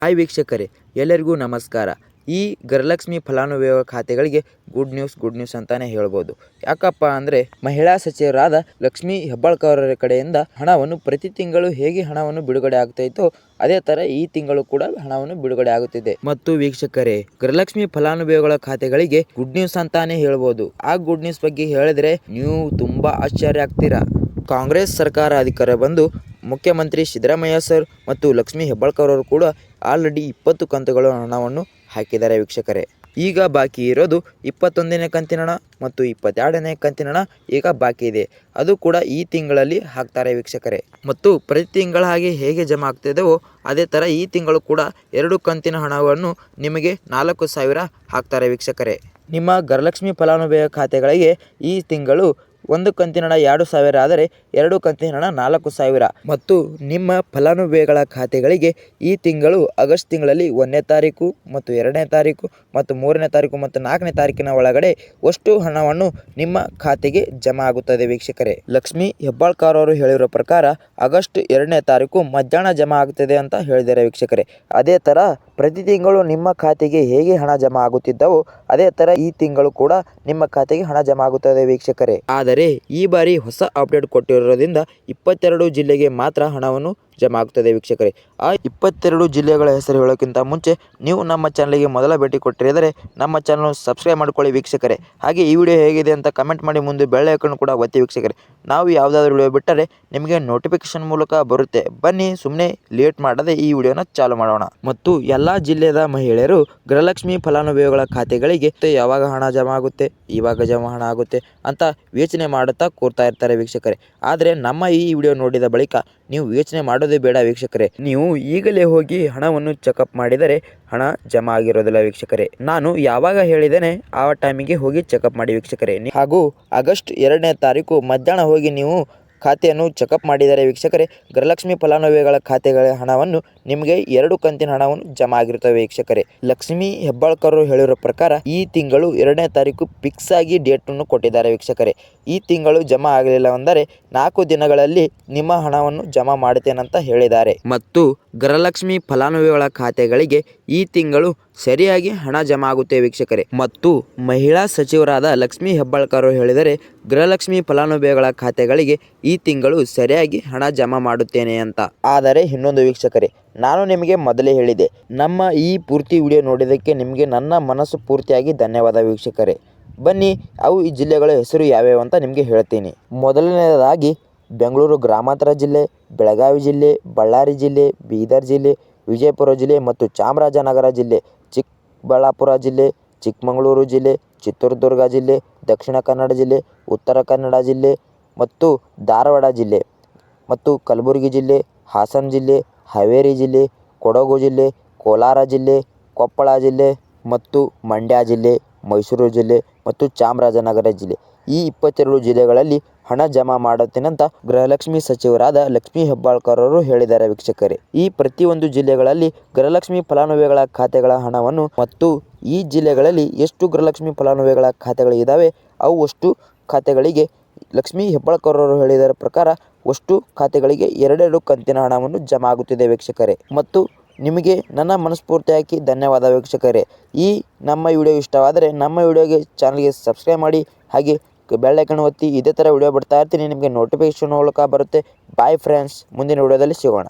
Hi ವೀಕ್ಷಕರೇ, ಎಲ್ಲರಿಗೂ ನಮಸ್ಕಾರ. ಈ ಗೃಹಲಕ್ಷ್ಮಿ ಫಲಾನುಭವಿಗಳ ಖಾತೆಗಳಿಗೆ ಗುಡ್ ನ್ಯೂಸ್ ಅಂತಾನೆ ಹೇಳ್ಬೋದು. ಯಾಕಪ್ಪ ಅಂದರೆ ಮಹಿಳಾ ಸಚಿವರಾದ ಲಕ್ಷ್ಮೀ ಹೆಬ್ಬಾಳ್ಕರ್ ಅವರ ಕಡೆಯಿಂದ ಹಣವನ್ನು ಪ್ರತಿ ತಿಂಗಳು ಹೇಗೆ ಹಣವನ್ನು ಬಿಡುಗಡೆ ಆಗ್ತಾ ಇತ್ತೋ ಅದೇ ಥರ ಈ ತಿಂಗಳು ಕೂಡ ಹಣವನ್ನು ಬಿಡುಗಡೆ ಆಗುತ್ತಿದೆ. ಮತ್ತು ವೀಕ್ಷಕರೇ, ಗೃಹಲಕ್ಷ್ಮಿ ಫಲಾನುಭವಿಗಳ ಖಾತೆಗಳಿಗೆ ಗುಡ್ ನ್ಯೂಸ್ ಅಂತಾನೆ ಹೇಳ್ಬೋದು. ಆ ಗುಡ್ ನ್ಯೂಸ್ ಬಗ್ಗೆ ಹೇಳಿದ್ರೆ ನೀವು ತುಂಬಾ ಆಶ್ಚರ್ಯ ಆಗ್ತೀರಾ. ಕಾಂಗ್ರೆಸ್ ಸರ್ಕಾರ ಅಧಿಕಾರ ಬಂದು ಮುಖ್ಯಮಂತ್ರಿ ಸಿದ್ದರಾಮಯ್ಯ ಸರ್ ಮತ್ತು ಲಕ್ಷ್ಮೀ ಹೆಬ್ಬಾಳ್ಕರ್ ಅವರು ಕೂಡ ಆಲ್ರೆಡಿ 20 ಕಂತುಗಳ ಹಣವನ್ನು ಹಾಕಿದ್ದಾರೆ ವೀಕ್ಷಕರೇ. ಈಗ ಬಾಕಿ ಇರೋದು 21ನೇ ಕಂತಿನ ಹಣ ಮತ್ತು 22ನೇ ಕಂತಿನ ಹಣ ಈಗ ಬಾಕಿ ಇದೆ. ಅದು ಕೂಡ ಈ ತಿಂಗಳಲ್ಲಿ ಹಾಕ್ತಾರೆ ವೀಕ್ಷಕರೇ. ಮತ್ತು ಪ್ರತಿ ತಿಂಗಳ ಹಾಗೆ ಹೇಗೆ ಜಮಾ ಆಗ್ತಿದೆವೋ ಅದೇ ಥರ ಈ ತಿಂಗಳು ಕೂಡ 2 ಕಂತಿನ ಹಣವನ್ನು ನಿಮಗೆ 4,000 ಹಾಕ್ತಾರೆ ವೀಕ್ಷಕರೇ. ನಿಮ್ಮ ಗೃಹಲಕ್ಷ್ಮಿ ಫಲಾನುಭವಿಯ ಖಾತೆಗಳಿಗೆ ಈ ತಿಂಗಳು 1 ಕಂತಿನ ಹಣ 2,000 ಆದರೆ 2 ಕಂತಿನ ಹಣ 4,000. ಮತ್ತು ನಿಮ್ಮ ಫಲಾನುಭವಿಗಳ ಖಾತೆಗಳಿಗೆ ಈ ತಿಂಗಳು ಆಗಸ್ಟ್ ತಿಂಗಳಲ್ಲಿ 1ನೇ ತಾರೀಕು ಮತ್ತು 2ನೇ ತಾರೀಕು ಮತ್ತು 3ನೇ ತಾರೀಕು ಮತ್ತು 4ನೇ ತಾರೀಕಿನ ಒಳಗಡೆ ಅಷ್ಟು ಹಣವನ್ನು ನಿಮ್ಮ ಖಾತೆಗೆ ಜಮಾ ಆಗುತ್ತದೆ ವೀಕ್ಷಕರೇ. ಲಕ್ಷ್ಮೀ ಹೆಬ್ಬಾಳ್ಕರ್ ಅವರು ಹೇಳಿರೋ ಪ್ರಕಾರ ಆಗಸ್ಟ್ 2ನೇ ತಾರೀಕು ಮಧ್ಯಾಹ್ನ ಜಮಾ ಆಗುತ್ತದೆ ಅಂತ ಹೇಳಿದ್ದಾರೆ ವೀಕ್ಷಕರೇ. ಅದೇ ಥರ ಪ್ರತಿ ತಿಂಗಳು ನಿಮ್ಮ ಖಾತೆಗೆ ಹೇಗೆ ಹಣ ಜಮಾ ಆಗುತ್ತಿದ್ದವೋ ಅದೇ ಥರ ಈ ತಿಂಗಳು ಕೂಡ ನಿಮ್ಮ ಖಾತೆಗೆ ಹಣ ಜಮಾ ಆಗುತ್ತದೆ ವೀಕ್ಷಕರೇ. ಆದರೆ ಈ ಬಾರಿ ಹೊಸ ಅಪ್ಡೇಟ್ ಕೊಟ್ಟಿರೋದ್ರಿಂದ 22 ಜಿಲ್ಲೆಗೆ ಮಾತ್ರ ಹಣವನ್ನು ಜಮಾ ಆಗುತ್ತದೆ ವೀಕ್ಷಕರೇ. ಆ 22 ಜಿಲ್ಲೆಗಳ ಹೆಸರು ಹೇಳೋಕ್ಕಿಂತ ಮುಂಚೆ ನೀವು ನಮ್ಮ ಚಾನಲ್ಗೆ ಮೊದಲ ಭೇಟಿ ಕೊಟ್ಟಿರಿದರೆ ನಮ್ಮ ಚಾನಲ್ ಸಬ್ಸ್ಕ್ರೈಬ್ ಮಾಡ್ಕೊಳ್ಳಿ ವೀಕ್ಷಕರೇ. ಹಾಗೆ ಈ ವಿಡಿಯೋ ಹೇಗಿದೆ ಅಂತ ಕಮೆಂಟ್ ಮಾಡಿ, ಮುಂದೆ ಬೆಳ್ಳೆ ಐಕಾನ್ ಕೂಡ ಒತ್ತಿ ವೀಕ್ಷಕರೇ. ನಾವು ಯಾವುದಾದ್ರೂ ವಿಡಿಯೋ ಬಿಟ್ಟರೆ ನಿಮಗೆ ನೋಟಿಫಿಕೇಶನ್ ಮೂಲಕ ಬರುತ್ತೆ. ಬನ್ನಿ ಸುಮ್ಮನೆ ಲೇಟ್ ಮಾಡದೆ ಈ ವಿಡಿಯೋನ ಚಾಲು ಮಾಡೋಣ. ಮತ್ತು ಎಲ್ಲ ಜಿಲ್ಲೆಯ ಮಹಿಳೆಯರು ಗೃಹಲಕ್ಷ್ಮಿ ಫಲಾನುಭವಿಗಳ ಖಾತೆಗಳಿಗೆ ಯಾವಾಗ ಹಣ ಜಮಾ ಆಗುತ್ತೆ, ಇವಾಗ ಜಮಾ ಹಣ ಆಗುತ್ತೆ ಅಂತ ಯೋಚನೆ ಮಾಡುತ್ತಾ ಕೂರ್ತಾ ಇರ್ತಾರೆ ವೀಕ್ಷಕರೇ. ಆದರೆ ನಮ್ಮ ಈ ವಿಡಿಯೋ ನೋಡಿದ ಬಳಿಕ ನೀವು ಯೋಚನೆ ಮಾಡೋದೇ ಬೇಡ ವೀಕ್ಷಕರೇ. ನೀವು ಈಗಲೇ ಹೋಗಿ ಹಣವನ್ನು ಚೆಕಪ್ ಮಾಡಿದರೆ ಹಣ ಜಮಾ ಆಗಿರೋದಿಲ್ಲ ವೀಕ್ಷಕರೇ. ನಾನು ಯಾವಾಗ ಹೇಳಿದ್ದೇನೆ ಆ ಟೈಮಿಗೆ ಹೋಗಿ ಚೆಕಪ್ ಮಾಡಿ ವೀಕ್ಷಕರೇ. ಹಾಗೂ ಆಗಸ್ಟ್ 2ನೇ ತಾರೀಕು ಮಧ್ಯಾಹ್ನ ಹೋಗಿ ನೀವು ಖಾತೆಯನ್ನು ಚೆಕಪ್ ಮಾಡಿದರೆ ವೀಕ್ಷಕರೇ, ಗೃಹಲಕ್ಷ್ಮಿ ಫಲಾನುಭವಿಗಳ ಖಾತೆಗಳ ಹಣವನ್ನು ನಿಮಗೆ 2 ಕಂತಿನ ಹಣವನ್ನು ಜಮಾ ಆಗಿರುತ್ತವೆ ವೀಕ್ಷಕರೇ. ಲಕ್ಷ್ಮೀ ಹೆಬ್ಬಾಳ್ಕರ್ ಹೇಳಿರೋ ಪ್ರಕಾರ ಈ ತಿಂಗಳು 2ನೇ ತಾರೀಕು ಫಿಕ್ಸ್ ಆಗಿ ಡೇಟನ್ನು ಕೊಟ್ಟಿದ್ದಾರೆ ವೀಕ್ಷಕರೇ. ಈ ತಿಂಗಳು ಜಮಾ ಆಗಲಿಲ್ಲ ಅಂದರೆ 4 ದಿನಗಳಲ್ಲಿ ನಿಮ್ಮ ಹಣವನ್ನು ಜಮಾ ಮಾಡುತ್ತೇನಂತ ಹೇಳಿದ್ದಾರೆ. ಮತ್ತು ಗೃಹಲಕ್ಷ್ಮಿ ಫಲಾನುಭವಿಗಳ ಖಾತೆಗಳಿಗೆ ಈ ತಿಂಗಳು ಸರಿಯಾಗಿ ಹಣ ಜಮಾ ಆಗುತ್ತೆ ವೀಕ್ಷಕರೇ. ಮತ್ತು ಮಹಿಳಾ ಸಚಿವರಾದ ಲಕ್ಷ್ಮೀ ಹೆಬ್ಬಾಳ್ಕರ್ ಹೇಳಿದರೆ ಗೃಹಲಕ್ಷ್ಮಿ ಫಲಾನುಭವಿಗಳ ಖಾತೆಗಳಿಗೆ ಈ ತಿಂಗಳು ಸರಿಯಾಗಿ ಹಣ ಜಮಾ ಮಾಡುತ್ತೇನೆ ಅಂತ. ಆದರೆ ಇನ್ನೊಂದು ವೀಕ್ಷಕರೇ, ನಾನು ನಿಮಗೆ ಮೊದಲೇ ಹೇಳಿದೆ, ನಮ್ಮ ಈ ಪೂರ್ತಿ ವಿಡಿಯೋ ನೋಡಿದ್ದಕ್ಕೆ ನಿಮಗೆ ನನ್ನ ಮನಸ್ಸು ಪೂರ್ತಿಯಾಗಿ ಧನ್ಯವಾದ ವೀಕ್ಷಕರೇ. ಬನ್ನಿ ಅವು ಈ ಜಿಲ್ಲೆಗಳ ಹೆಸರು ಯಾವ್ಯಾವ ಅಂತ ನಿಮಗೆ ಹೇಳ್ತೀನಿ. ಮೊದಲನೇದಾಗಿ ಬೆಂಗಳೂರು ಗ್ರಾಮಾಂತರ ಜಿಲ್ಲೆ, ಬೆಳಗಾವಿ ಜಿಲ್ಲೆ, ಬಳ್ಳಾರಿ ಜಿಲ್ಲೆ, ಬೀದರ್ ಜಿಲ್ಲೆ, ವಿಜಯಪುರ ಜಿಲ್ಲೆ ಮತ್ತು ಚಾಮರಾಜನಗರ ಜಿಲ್ಲೆ, ಚಿಕ್ಕಬಳ್ಳಾಪುರ ಜಿಲ್ಲೆ, ಚಿಕ್ಕಮಗಳೂರು ಜಿಲ್ಲೆ, ಚಿತ್ರದುರ್ಗ ಜಿಲ್ಲೆ, ದಕ್ಷಿಣ ಕನ್ನಡ ಜಿಲ್ಲೆ, ಉತ್ತರ ಕನ್ನಡ ಜಿಲ್ಲೆ ಮತ್ತು ಧಾರವಾಡ ಜಿಲ್ಲೆ ಮತ್ತು ಕಲಬುರಗಿ ಜಿಲ್ಲೆ, ಹಾಸನ ಜಿಲ್ಲೆ, ಹಾವೇರಿ ಜಿಲ್ಲೆ, ಕೊಡಗು ಜಿಲ್ಲೆ, ಕೋಲಾರ ಜಿಲ್ಲೆ, ಕೊಪ್ಪಳ ಜಿಲ್ಲೆ ಮತ್ತು ಮಂಡ್ಯ ಜಿಲ್ಲೆ, ಮೈಸೂರು ಜಿಲ್ಲೆ ಮತ್ತು ಚಾಮರಾಜನಗರ ಜಿಲ್ಲೆ. ಈ 22 ಜಿಲ್ಲೆಗಳಲ್ಲಿ ಹಣ ಜಮಾ ಮಾಡುತ್ತೇನಂತ ಗೃಹಲಕ್ಷ್ಮಿ ಸಚಿವರಾದ ಲಕ್ಷ್ಮೀ ಹೆಬ್ಬಾಳ್ಕರ್ ಅವರು ಹೇಳಿದ್ದಾರೆ ವೀಕ್ಷಕರೇ. ಈ ಪ್ರತಿಯೊಂದು ಜಿಲ್ಲೆಗಳಲ್ಲಿ ಗೃಹಲಕ್ಷ್ಮಿ ಫಲಾನುಭವಿಗಳ ಖಾತೆಗಳ ಹಣವನ್ನು ಮತ್ತು ಈ ಜಿಲ್ಲೆಗಳಲ್ಲಿ ಎಷ್ಟು ಗೃಹಲಕ್ಷ್ಮಿ ಫಲಾನುಭವಿಗಳ ಖಾತೆಗಳು ಇದ್ದಾವೆ ಅವು ಅಷ್ಟು ಖಾತೆಗಳಿಗೆ ಲಕ್ಷ್ಮೀ ಹೆಬ್ಬಾಳ್ಕರ್ ಅವರು ಹೇಳಿದ ಪ್ರಕಾರ ಅಷ್ಟು ಖಾತೆಗಳಿಗೆ 2 ಕಂತಿನ ಹಣವನ್ನು ಜಮಾ ಆಗುತ್ತಿದೆ ವೀಕ್ಷಕರೇ. ಮತ್ತು ನಿಮಗೆ ನನ್ನ ಮನಸ್ಫೂರ್ತಿಯಾಗಿ ಧನ್ಯವಾದ ವೀಕ್ಷಕರೇ. ಈ ನಮ್ಮ ವಿಡಿಯೋ ಇಷ್ಟವಾದರೆ ನಮ್ಮ ವಿಡಿಯೋಗೆ ಚಾನಲ್ಗೆ ಸಬ್ಸ್ಕ್ರೈಬ್ ಮಾಡಿ, ಹಾಗೆ ಬೆಲ್ ಐಕಾನ್ ಒತ್ತಿ. ಇದೇ ಥರ ವಿಡಿಯೋ ಬಿಡ್ತಾ ಇರ್ತೀನಿ, ನಿಮಗೆ ನೋಟಿಫಿಕೇಶನ್ ಮೂಲಕ ಬರುತ್ತೆ. ಬಾಯ್ ಫ್ರೆಂಡ್ಸ್, ಮುಂದಿನ ವಿಡಿಯೋದಲ್ಲಿ ಸಿಗೋಣ.